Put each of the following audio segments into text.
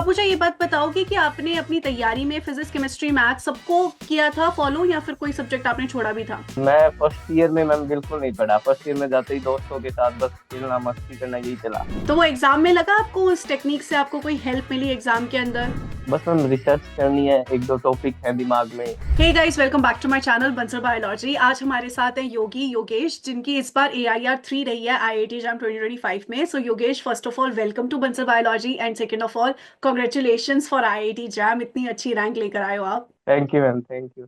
आप मुझे ये बात बताओगे कि आपने अपनी तैयारी में फिजिक्स, केमिस्ट्री, मैथ सबको किया था फॉलो या फिर कोई सब्जेक्ट आपने छोड़ा भी था? मैं फर्स्ट ईयर में मैम बिल्कुल नहीं पढ़ा। फर्स्ट ईयर में जाते ही दोस्तों के साथ बस खेलना मस्ती करना यही चला। तो वो एग्जाम में लगा आपको उस टेक्निक से आपको कोई हेल्प मिली एग्जाम के अंदर? बस मैम रिसर्च करनी है, एक दो टॉपिक है दिमाग में। Hey guys, welcome back to my channel Bansal biology. आज हमारे साथ है योगेश, जिनकी इस बार AIR 3 रही है IIT एग्जाम 2025 में। So Yogesh, first of all welcome to Bansal biology and second of all congratulations for IIT exam. इतनी अच्छी रैंक लेकर आए हो आप। Thank you ma'am, thank you.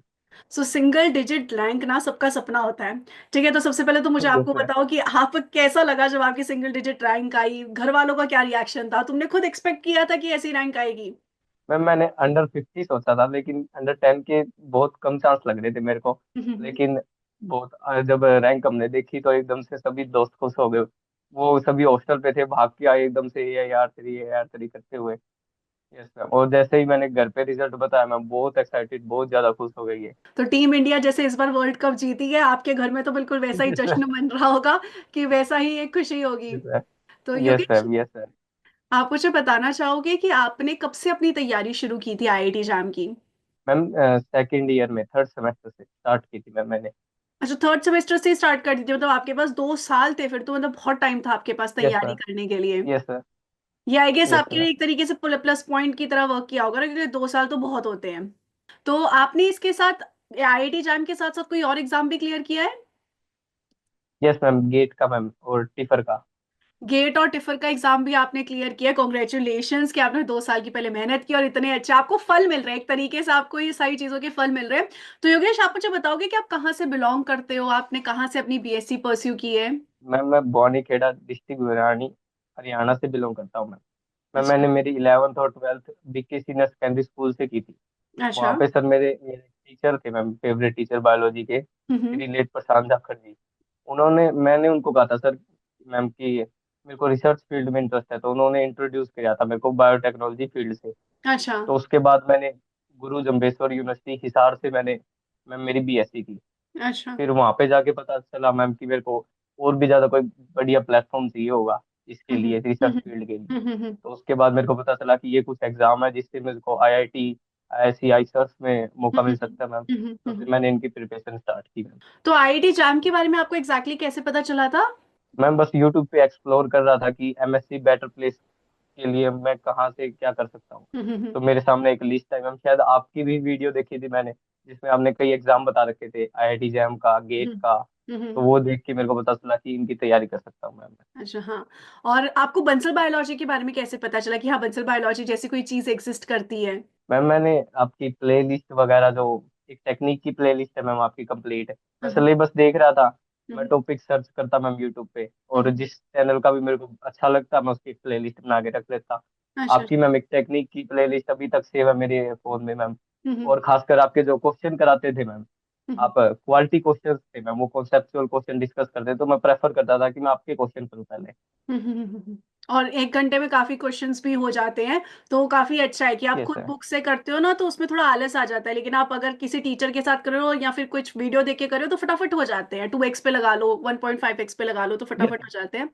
So single digit rank ना सबका सपना होता है। ठीक है, तो सबसे पहले तो मुझे यस आपको मैम। बताओ कि आप कैसा लगा जब आपकी सिंगल डिजिट रैंक आई? घर वालों का क्या रिएक्शन था? तुमने खुद एक्सपेक्ट किया था कि ऐसी रैंक आएगी? मैम मैंने अंडर 50 सोचा था, लेकिन अंडर 10 के बहुत कम चांस लग रहे थे मेरे को। लेकिन जब रैंक हमने देखी तो एकदम से सभी दोस्त खुश हो गए। वो सभी हॉस्टल पे थे, भाग के आए एकदम से AIR 3 करते हुए। Yes ma'am. और जैसे ही मैंने घर पे रिजल्ट बताया, मैं बहुत एक्साइटेड, बहुत ज्यादा खुश हो गई है। तो टीम इंडिया जैसे इस बार वर्ल्ड कप जीती है, आपके घर में तो बिल्कुल वैसा ही जश्न मन रहा होगा कि वैसा ही एक खुशी होगी। Yes ma'am. तो yes Yogesh, ma'am. Yes ma'am. आप मुझे बताना चाहोगे कि आपने कब से अपनी तैयारी शुरू की थी IIT एग्जाम की? मैम सेकेंड ईयर में थर्ड सेमेस्टर से स्टार्ट की थी मैम मैंने। अच्छा, थर्ड सेमेस्टर से स्टार्ट कर दी थी, मतलब आपके पास 2 साल थे फिर तो, मतलब बहुत टाइम था आपके पास यस तैयारी सर। करने के लिए। Yes sir. ये आई गेस यस आपके सर। लिए एक तरीके से प्लस पॉइंट की तरह वर्क किया होगा ना, क्योंकि 2 साल तो बहुत होते हैं। तो आपने इसके साथ IIT एग्जाम के साथ साथ कोई और एग्जाम भी क्लियर किया है? यस मैम, गेट का मैम और टिफर का। गेट और टिफर का एग्जाम भी आपने क्लियर किया। कॉन्ग्रेचुलेशंस कि आपने 2 साल की पहले मेहनत की और इतने अच्छे आपको फल मिल रहे हैं, एक तरीके से आपको ये सारी चीजों के फल मिल रहे हैं। तो योगेश, आप मुझे बताओगे कि आप कहाँ से बिलोंग करते हो? आपने कहाँ से अपनी BSc परस्यू की है? मैम मैं बौनीखेड़ा डिस्ट्रिक्ट भिवानी हरियाणा से बिलोंग करता हूँ मैम। मैंने अच्छा। मेरी 11th और 12th BK senior secondary school से की थी। अच्छा। वहाँ पे सर मेरे मेरे टीचर थे मैम, फेवरेट टीचर बायोलॉजी के हम्म। श्री लेट प्रशांत जाखड़ जी। मैंने उनको कहा था सर मैम कि मेरे को रिसर्च फील्ड में इंटरेस्ट है, तो उन्होंने इंट्रोड्यूस किया था मेरे को बायोटेक्नोलॉजी फील्ड से। अच्छा। तो उसके बाद मैंने गुरु जम्बेश्वर यूनिवर्सिटी हिसार से मैंने मैम मेरी BSc की। अच्छा। फिर वहां पे जाके पता चला मैम कि मेरे को और भी ज्यादा कोई बढ़िया प्लेटफॉर्म चाहिए होगा इसके हम्म। लिए, रिसर्च हम्म। फील्ड के लिए। हम्म। तो उसके बाद मेरे को पता चला कि ये कुछ एग्जाम है जिससे मेरे को IIT IISc आईसर्स में मौका मिल सकता है मैम। तो फिर हम्म। मैंने इनकी प्रिपरेशन स्टार्ट की मैम। तो IIT जैम के बारे में आपको एग्जैक्टली कैसे पता चला था? मैम बस यूट्यूब पे एक्सप्लोर कर रहा था कि MSc बेटर प्लेस के लिए मैं कहाँ से क्या कर सकता हूँ। तो मेरे सामने एक लिस्ट है मैम, शायद आपकी भी वीडियो देखी थी मैंने, जिसमें आपने कई एग्जाम बता रखे थे, IIT जैम का, गेट का। तो हम्म। वो देख के मेरे को पता चला कि इनकी तैयारी कर सकता हूँ मैम। अच्छा, हाँ। और आपको बंसल बायोलॉजी के बारे में कैसे पता चला कि हाँ, बंसल बायोलॉजी जैसी कोई चीज एग्जिस्ट करती है? मैम मैंने आपकी प्ले लिस्ट वगैरह, जो एक टेक्निक की प्ले लिस्ट है मैम आपकी कंप्लीट है, मैं हम्म। सिलेबस देख रहा था। मैं हम्म। टॉपिक सर्च करता मैम यूट्यूब पे, और हम्म। जिस चैनल का भी मेरे को अच्छा लगता मैं उसकी प्ले लिस्ट बना के रख लेता। अच्छा। आपकी मैम एक टेक्निक की प्ले लिस्ट अभी तक सेव है मेरे फोन में मैम। हम्म। और खासकर आपके जो क्वेश्चन कराते थे मैम, हम्म। आप क्वालिटी क्वेश्चन थे मैम, वो कॉन्सेप्चुअल क्वेश्चन डिस्कस करते, तो मैं प्रेफर करता था कि मैं आपके क्वेश्चन करूँ पहले। और 1 घंटे में काफी क्वेश्चंस भी हो जाते हैं। तो काफी अच्छा है कि आप यस खुद सर। बुक से करते हो ना, तो उसमें थोड़ा आलस आ जाता है, लेकिन आप अगर किसी टीचर के साथ कर रहे हो या फिर कुछ वीडियो देख के कर रहे हो तो फटाफट हो जाते हैं। 2x पे लगा लो, 1.5x पे लगा लो तो यस फटाफट हो जाते हैं।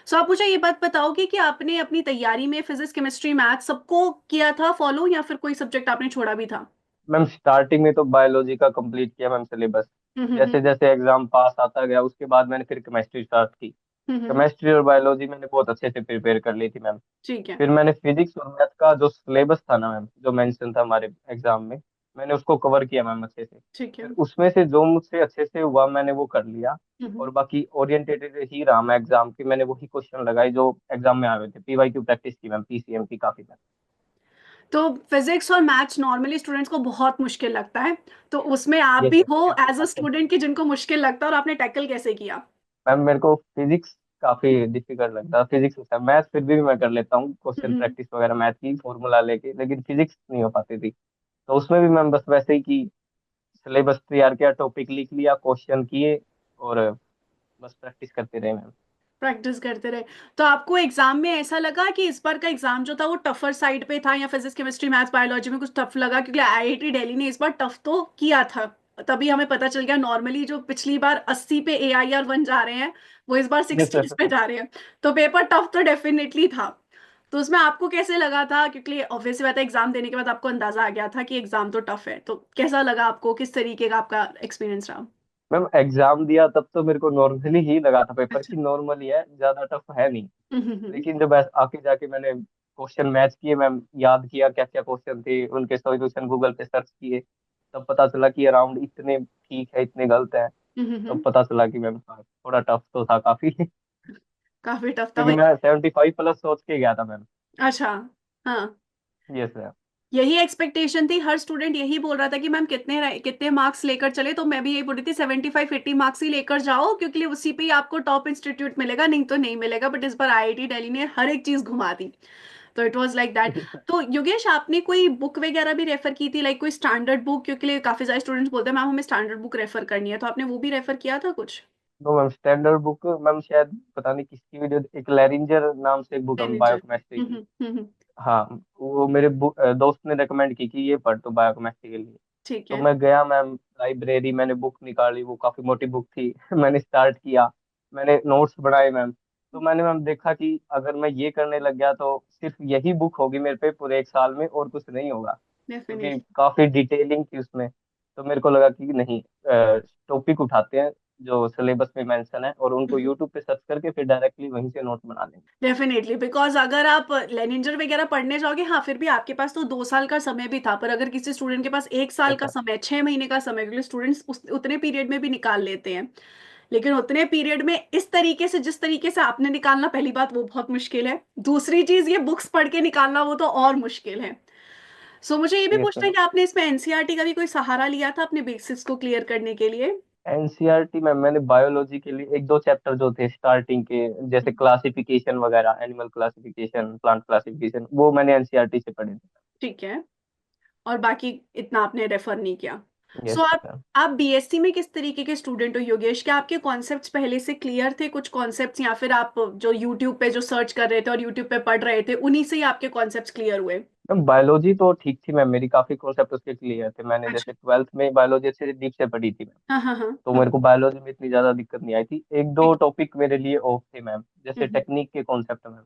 सो आप मुझे ये बात बताओगे कि आपने अपनी तैयारी में फिजिक्स, केमिस्ट्री, मैथ सबको किया था फॉलो या फिर कोई सब्जेक्ट आपने छोड़ा भी था? मैम स्टार्टिंग में तो बायोलॉजी का कंप्लीट किया मैम सिलेबस। हम्म। जैसे जैसे एग्जाम पास आता गया, उसके बाद मैंने फिर केमिस्ट्री स्टार्ट की। हम्म। केमिस्ट्री और बायोलॉजी मैंने बहुत अच्छे से प्रिपेयर कर ली थी मैम। ठीक है। फिर मैंने फिजिक्स और मैथ का जो सिलेबस था ना मैम, जो मेंशन था हमारे एग्जाम में, मैंने उसको कवर किया मैम अच्छे से। ठीक है। फिर उसमें से जो मुझसे अच्छे से हुआ मैंने वो कर लिया। हम्म। और बाकी ओरिएंटेटेड ही रहा मैं एग्जाम की, मैंने वही क्वेश्चन लगाए जो एग्जाम में आए हुए थे। PYQ प्रैक्टिस की मैम, PCM की काफी मैम। तो फिजिक्स और मैथ्स नॉर्मली स्टूडेंट्स को बहुत मुश्किल लगता है। तो उसमें आप ये भी सर हो बिल्कुल एज अ आपका। स्टूडेंट की जिनको मुश्किल लगता है, और आपने टैकल कैसे किया? मैम मेरे को फिजिक्स काफी डिफिकल्ट लगता है, फिजिक्स होता है। मैथ फिर भी मैं कर लेता हूँ, क्वेश्चन हम्म। प्रैक्टिस वगैरह मैथ की फॉर्मूला लेके, लेकिन फिजिक्स नहीं हो पाती थी। तो उसमें भी मैम बस वैसे ही कि सिलेबस तैयार किया, टॉपिक लिख लिया, क्वेश्चन किए, और बस प्रैक्टिस करते रहे मैम। प्रैक्टिस करते रहे। तो आपको एग्जाम में ऐसा लगा कि इस बार का एग्जाम जो था वो टफर साइड पे था, या फिजिक्स, केमिस्ट्री, मैथ्स, बायोलॉजी में कुछ टफ लगा? क्योंकि IIT दिल्ली ने इस बार टफ तो किया था, तभी हमें पता चल गया। नॉर्मली जो पिछली बार 80 पे AIR 1 जा रहे हैं, वो इस बार यस 60 सर। पे जा रहे हैं। तो पेपर टफ तो डेफिनेटली था। तो उसमें आपको कैसे लगा था, क्योंकि ऑब्वियसली बात है एग्जाम देने के बाद आपको अंदाजा आ गया था कि एग्जाम तो टफ है, तो कैसा लगा आपको, किस तरीके का आपका एक्सपीरियंस रहा? मैम एग्जाम दिया तब तो मेरे को नॉर्मली ही लगा था, पेपर अच्छा। की नॉर्मल ही है, ज्यादा टफ है नहीं। हम्म। लेकिन जब आके जाके मैंने क्वेश्चन मैच किए मैम, याद किया क्या क्या क्वेश्चन थे, उनके सॉल्यूशन गूगल पे सर्च किए, तब पता चला कि अराउंड इतने ठीक है इतने गलत है। तब हम्म। पता चला कि मैम हाँ, थोड़ा टफ तो था काफी काफी टफ था क्योंकि वही। मैं 75 प्लस सोच के गया था मैम। अच्छा। हाँ। Yes ma'am. यही एक्सपेक्टेशन थी, हर स्टूडेंट यही बोल रहा था कि मैम कितने मार्क्स लेकर चले, तो मैं भी यही बोल रही थी 75-80 मार्क्स ही लेकर जाओ, क्योंकि उसी पे ही आपको टॉप इंस्टीट्यूट मिलेगा, नहीं तो नहीं मिलेगा। बट इस बार आईआईटी दिल्ली ने हर एक चीज घुमा दी, तो इट वाज लाइक दैट। तो योगेश, आपने कोई बुक वगैरह भी रेफर की थी, लाइक कोई स्टैंडर्ड बुक, क्योंकि काफी सारे स्टूडेंट्स बोलते हैं मैम हमें स्टैंडर्ड बुक रेफर करनी है, तो आपने वो भी रेफर किया था कुछ? No ma'am, standard book ma'am शायद पता नहीं किसकी वीडियो, एक लैरिंजर नाम से एक बुक है मैनेजर। बायोकेमिस्ट्री की। हम्म। हाँ, वो मेरे दोस्त ने रिकमेंड की कि ये पढ़ तो बायोकेमिस्ट्री के लिए। ठीक तो है। मैं गया मैम लाइब्रेरी, मैंने बुक निकाली, वो काफी मोटी बुक थी मैंने स्टार्ट किया, मैंने नोट्स बनाए मैम। तो मैंने मैम देखा कि अगर मैं ये करने लग गया तो सिर्फ यही बुक होगी मेरे पे पूरे एक साल में, और कुछ नहीं होगा, क्योंकि डेफिनेटली। काफी डिटेलिंग थी उसमें। तो मेरे को लगा कि नहीं, टॉपिक उठाते हैं जो सिलेबस में मेंशन है, और उनको यूट्यूब पे सर्च करके फिर डायरेक्टली वहीं से नोट बना लेंगे। डेफिनेटली, बिकॉज अगर आप लेनिंजर वगैरह पढ़ने जाओगे, हाँ फिर भी आपके पास तो 2 साल का समय भी था, पर अगर किसी स्टूडेंट के पास 1 साल यस का मैम। समय, 6 महीने का समय, क्योंकि स्टूडेंट्स उतने पीरियड में भी निकाल लेते हैं, लेकिन उतने पीरियड में इस तरीके से, जिस तरीके से आपने निकालना, पहली बात वो बहुत मुश्किल है, दूसरी चीज ये बुक्स पढ़ के निकालना वो तो और मुश्किल है। सो मुझे ये भी यस पूछना है मैम। कि आपने इसमें एनसीईआरटी का भी कोई सहारा लिया था अपने बेसिक्स को क्लियर करने के लिए? एनसीईआरटी में मैंने बायोलॉजी के लिए एक दो चैप्टर जो थे स्टार्टिंग के, जैसे क्लासिफिकेशन वगैरह, एनिमल क्लासिफिकेशन, प्लांट क्लासिफिकेशन, वो मैंने एनसीईआरटी से पढ़े थे। ठीक है। और बाकी इतना आपने रेफर नहीं किया। सो यस आप बीएससी में किस तरीके के स्टूडेंट हो योगेश? क्या आपके कॉन्सेप्ट्स पहले से क्लियर थे, कुछ कॉन्सेप्ट्स, या फिर आप जो यूट्यूब पे जो सर्च कर रहे थे और यूट्यूब पे पढ़ रहे थे उन्हीं से ही आपके कॉन्सेप्ट्स क्लियर हुए? मैम। बायोलॉजी तो ठीक थी मैम, मेरी काफी कॉन्सेप्ट उसके क्लियर थे, मैंने अच्छा। जैसे ट्वेल्थ में बायोलॉजी अच्छे से डीप से पढ़ी थी मैम। हाँ हाँ हाँ तो हाँ। मेरे को बायोलॉजी में इतनी ज्यादा दिक्कत नहीं आई थी, एक दो ठीक। टॉपिक मेरे लिए ऑफ थे मैम, जैसे हम्म टेक्निक के कॉन्सेप्ट मैम।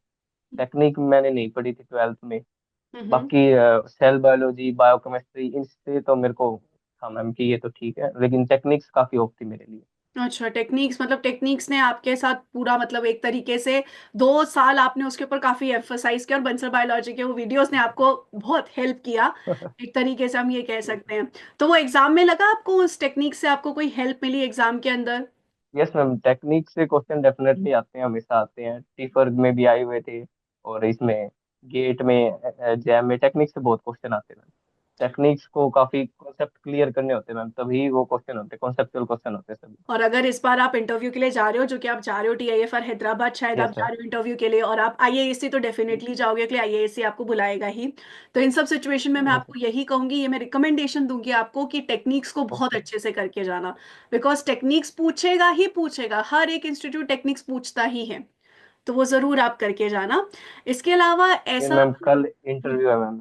टेक्निक मैंने नहीं पढ़ी थी ट्वेल्थ में। हम्म। बाकी सेल बायोलॉजी, बायोकेमिस्ट्री, इनसे तो मेरे को था मैम कि ये तो ठीक है, लेकिन टेक्निक्स काफी ऑफ थी मेरे लिए। अच्छा, टेक्निक्स, मतलब टेक्निक्स ने आपके साथ पूरा, मतलब एक तरीके से 2 साल आपने उसके ऊपर काफी एम्फसाइज किया, और बंसल बायोलॉजी के वो वीडियोस ने आपको बहुत हेल्प किया, एक तरीके से हम ये कह सकते हैं। तो वो एग्जाम में लगा आपको उस टेक्निक से आपको कोई हेल्प मिली एग्जाम के अंदर? यस मैम, टेक्निक से क्वेश्चन डेफिनेटली आते हैं, हमेशा आते हैं, टीफर में भी आए हुए थे, और इसमें गेट में, जैम में टेक्निक से बहुत क्वेश्चन आते हैं मैम। टेक्निक्स को काफी कॉन्सेप्ट क्लियर करने होते हैं मैम, तभी वो क्वेश्चन होते हैं, कॉन्सेप्चुअल क्वेश्चन होते हैं सभी। और अगर इस बार आप इंटरव्यू के लिए जा रहे हो, जो कि आप जा रहे हो टीआईएफआर हैदराबाद, शायद आप यस जा मैम। रहे हो इंटरव्यू के लिए, और आप आईएएससी तो डेफिनेटली जाओगे, क्योंकि आईएएससी आपको बुलाएगा ही। तो इन सब सिचुएशन में मैं यस आपको यही कहूंगी, ये मैं रिकमेंडेशन दूंगी आपको कि टेक्निक्स को बहुत ओके। अच्छे से करके जाना, बिकॉज टेक्निक्स पूछेगा ही पूछेगा, हर एक इंस्टीट्यूट टेक्निक्स पूछता ही है, तो वो जरूर आप करके जाना। इसके अलावा फिर ऐसा। मैम कल इंटरव्यू है मैम,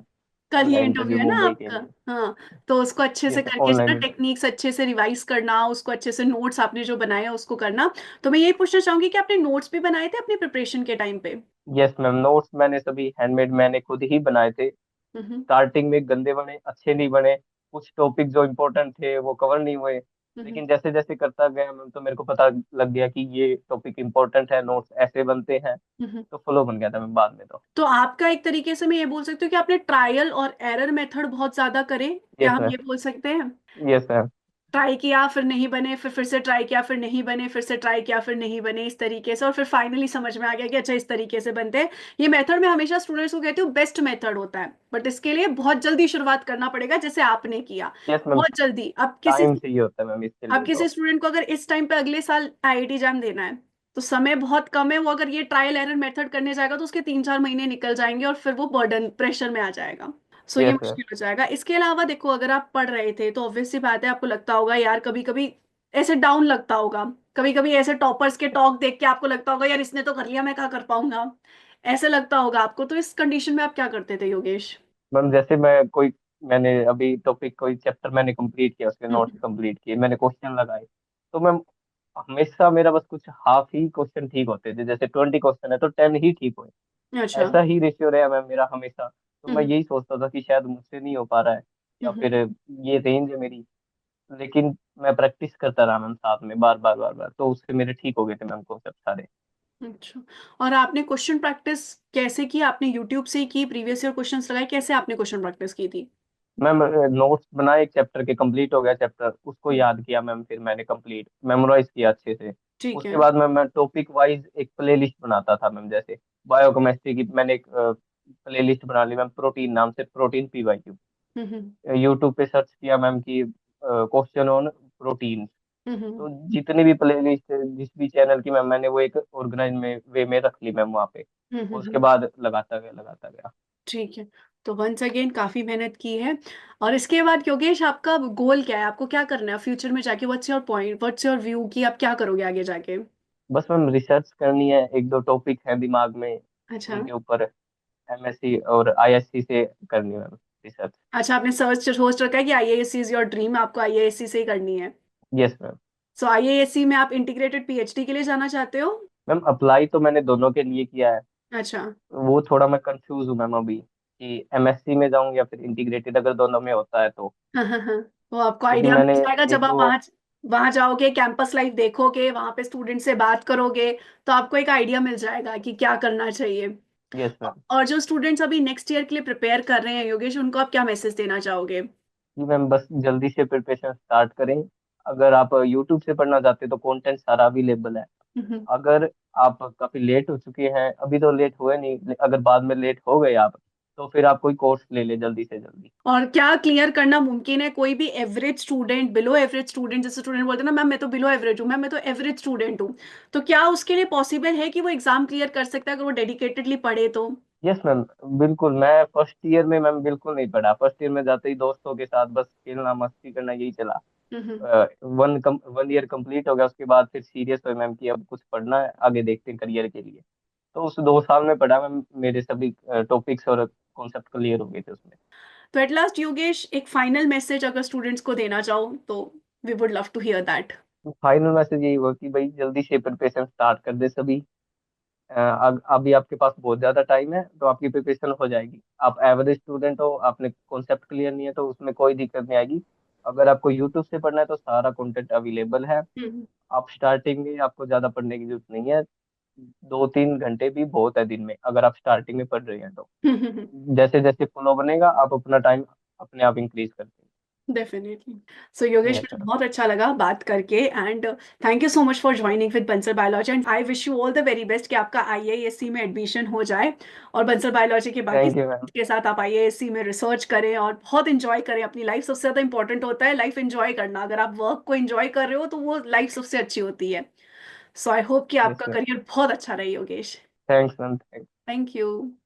कल कल ही है इंटरव्यू इंटरव्यू है ना मुंबई के आपका? लिए। हाँ। तो उसको अच्छे से यस, करके जाना, ऑनलाइन इंटरव्यू। टेक्निक्स अच्छे से रिवाइज करना, उसको अच्छे से नोट्स आपने जो बनाए हैं उसको करना। तो मैं यही पूछना चाहूंगी कि आपने नोट्स भी बनाए थे अपनी प्रिपरेशन के टाइम पे? यस मैम, नोट्स मैंने सभी हैंडमेड मैंने खुद ही बनाए थे। हम्म स्टार्टिंग में गंदे बने, अच्छे नहीं बने, कुछ टॉपिक जो इम्पोर्टेंट थे वो कवर नहीं हुए। हम्म लेकिन जैसे जैसे करता गया मैम, तो मेरे को पता लग गया कि ये टॉपिक इम्पोर्टेंट है, नोट्स ऐसे बनते हैं, हम्म। तो फ्लो बन गया था मैं बाद में तो। तो आपका एक तरीके से मैं ये बोल सकती हूँ कि आपने ट्रायल और एरर मेथड बहुत ज्यादा करे, क्या यस हम मैम। ये बोल सकते हैं? Yes ma'am. ट्राई किया, फिर नहीं बने, फिर से ट्राई किया, फिर नहीं बने, फिर से ट्राई किया, फिर नहीं बने, इस तरीके से, और फिर फाइनली समझ में आ गया कि अच्छा इस तरीके से बनते हैं। ये मेथड मैं हमेशा स्टूडेंट्स को कहती हूँ बेस्ट मेथड होता है, बट इसके लिए बहुत जल्दी शुरुआत करना पड़ेगा, जैसे आपने किया। यस मैम, बहुत जल्दी। टाइम चाहिए होता है मैम इसके अब लिए किसी तो। स्टूडेंट को अगर इस टाइम पे अगले साल आईआईटी एग्जाम देना है, तो समय बहुत कम है, वो अगर ये ट्रायल एरर मेथड करने जाएगा तो उसके 3-4 महीने निकल जाएंगे, और फिर वो बर्डन प्रेशर में आ जाएगा। सो ये यस मैम। मुश्किल हो जाएगा। इसके अलावा देखो, अगर आप पढ़ रहे थे तो ऑब्वियस सी बात है आपको लगता होगा यार, कभी कभी ऐसे डाउन लगता होगा, कभी कभी ऐसे टॉपर्स के टॉक देख के आपको लगता होगा यार इसने तो कर लिया, मैं क्या कर पाऊंगा, ऐसे लगता होगा आपको। तो इस कंडीशन में आप क्या करते थे योगेश? मैम जैसे मैंने अभी टॉपिक कोई चैप्टर मैंने कंप्लीट किया, उसके नोट्स हम्म कंप्लीट किए, मैंने क्वेश्चन लगाए, तो मैम हमेशा मेरा बस कुछ हाफ ही क्वेश्चन ठीक होते थे, जैसे 20 क्वेश्चन है तो 10 ही ठीक हुए। अच्छा। ऐसा ही रेशियो रहा मैम मेरा हमेशा। तो मैं हम्म यही सोचता था कि शायद मुझसे नहीं हो पा रहा है, या हम्म फिर ये रेंज है मेरी। लेकिन मैं प्रैक्टिस करता रहा मैम साथ में, बार बार बार बार, तो उससे मेरे ठीक हो गए थे मैम कॉन्सेप्ट सारे। अच्छा। और आपने क्वेश्चन प्रैक्टिस कैसे की? आपने यूट्यूब से ही की, प्रीवियस ईयर क्वेश्चंस लगाए, कैसे आपने क्वेश्चन प्रैक्टिस की थी? मैम नोट्स बनाए एक चैप्टर के, कंप्लीट हो गया चैप्टर, उसको हम्म, याद किया मैम, फिर मैंने कंप्लीट मेमोराइज किया अच्छे से। ठीक उसके है। बाद मैम मैं टॉपिक वाइज एक प्ले लिस्ट बनाता था मैम, जैसे बायोकेमिस्ट्री की मैंने एक प्ले लिस्ट बना ली मैम, प्रोटीन नाम से, प्रोटीन पीवाईक्यू। हम्म यूट्यूब पे सर्च किया मैम कि क्वेश्चन ऑन प्रोटीन। हम्म तो जितनी भी प्ले लिस्ट जिस भी चैनल की मैम, मैंने वो एक ऑर्गेनाइज में वे में रख ली मैम वहाँ पे। उसके हम्म। बाद लगाता गया लगाता गया। ठीक है। तो वंस अगेन काफी मेहनत की है। और इसके बाद योगेश, आपका गोल क्या है? आपको क्या करना है फ्यूचर में जाके? What's your point, what's your view कि आप क्या करोगे आगे जाके? बस मैम रिसर्च करनी है, एक दो टॉपिक है दिमाग में अच्छा। उनके ऊपर, एमएससी और आईएससी से करनी है मैम रिसर्च। अच्छा, आपने सर्च सोच रखा है कि आईएएससी इज योर ड्रीम, आपको आईएएससी से ही करनी है? Yes ma'am. सो आईएएससी में आप इंटीग्रेटेड पीएचडी के लिए जाना चाहते हो? मैम अप्लाई तो मैंने दोनों के लिए किया है। अच्छा। वो थोड़ा मैं कंफ्यूज हूँ मैम अभी, कि एमएससी में जाऊँ या फिर इंटीग्रेटेड, अगर दोनों में होता है तो। हाँ हाँ हाँ। वो आपको क्योंकि आइडिया मैंने मिल जाएगा जब एक आप दो। वहाँ वहाँ जाओगे, कैंपस लाइफ देखोगे, वहाँ पे स्टूडेंट से बात करोगे, तो आपको एक आइडिया मिल जाएगा कि क्या करना चाहिए। Yes ma'am. और जो स्टूडेंट्स अभी नेक्स्ट ईयर के लिए प्रिपेयर कर रहे हैं योगेश, उनको आप क्या मैसेज देना चाहोगे? जी मैम, बस जल्दी से प्रिपरेशन स्टार्ट करें। अगर आप यूट्यूब से पढ़ना चाहते हैं तो कंटेंट सारा अवेलेबल है। हम्म। अगर आप काफी लेट हो चुके हैं, अभी तो लेट हुए नहीं, अगर बाद में लेट हो गए आप, तो फिर आप कोई कोर्स ले ले जल्दी से जल्दी। और क्या क्लियर करना मुमकिन है? कोई भी average student, below average student, जैसे स्टूडेंट बोलते हैं ना, मैम मैं तो बिलो एवरेज हूँ, मैम मैं तो एवरेज स्टूडेंट हूँ, तो क्या उसके लिए पॉसिबल है कि वो एग्जाम क्लियर कर सकता है अगर वो डेडिकेटेडली पढ़े तो? Yes ma'am. बिल्कुल, मैं फर्स्ट ईयर में मैम बिल्कुल नहीं पढ़ा। फर्स्ट ईयर में जाते ही दोस्तों के साथ बस खेलना मस्ती करना यही चला। हम्म। 1 ईयर कंप्लीट हो गया, उसके बाद फिर सीरियस हुए मैम कि अब कुछ पढ़ना है, आगे देखते हैं करियर के लिए। तो उस 2 साल में पढ़ा मैम, मेरे सभी टॉपिक्स और कॉन्सेप्ट क्लियर हो गए थे उसमें। तो एट लास्ट योगेश, एक फाइनल मैसेज अगर स्टूडेंट्स को देना चाहो तो we would love to hear that. Final message यही हुआ कि भाई जल्दी से प्रिपरेशन स्टार्ट कर दे सभी। अभी आपके पास बहुत ज्यादा टाइम है, तो आपकी प्रिपरेशन हो जाएगी। आप एवरेज स्टूडेंट हो, आपने कॉन्सेप्ट क्लियर नहीं है, तो उसमें कोई दिक्कत नहीं आएगी। अगर आपको यूट्यूब से पढ़ना है तो सारा कंटेंट अवेलेबल है। हम्म आप स्टार्टिंग में आपको ज्यादा पढ़ने की जरूरत नहीं है। 2-3 घंटे भी बहुत है दिन में, अगर आप स्टार्टिंग में पढ़ रहे हैं तो। जैसे जैसे फ्लो बनेगा, आप अपना टाइम अपने आप इंक्रीज करते डेफिनेटली। सो योगेश, हैं। यस मुझे मैम। बहुत अच्छा लगा बात करके, and thank you so much for joining with Bansal biology, and I wish you all the very best कि आपका आईआईएससी में एडमिशन हो जाए, और बंसल बायोलॉजी के बाकी थैंक यू मैम। subjects के साथ आप आईआईएससी में रिसर्च करें और बहुत इंजॉय करें अपनी लाइफ। सबसे ज़्यादा इंपॉर्टेंट होता है लाइफ इंजॉय करना। अगर आप वर्क को इंजॉय कर रहे हो तो वो लाइफ सबसे अच्छी होती है। सो आई होप कि यस आपका मैम। करियर बहुत अच्छा रहे Yogesh. Thanks ma'am. Thank you.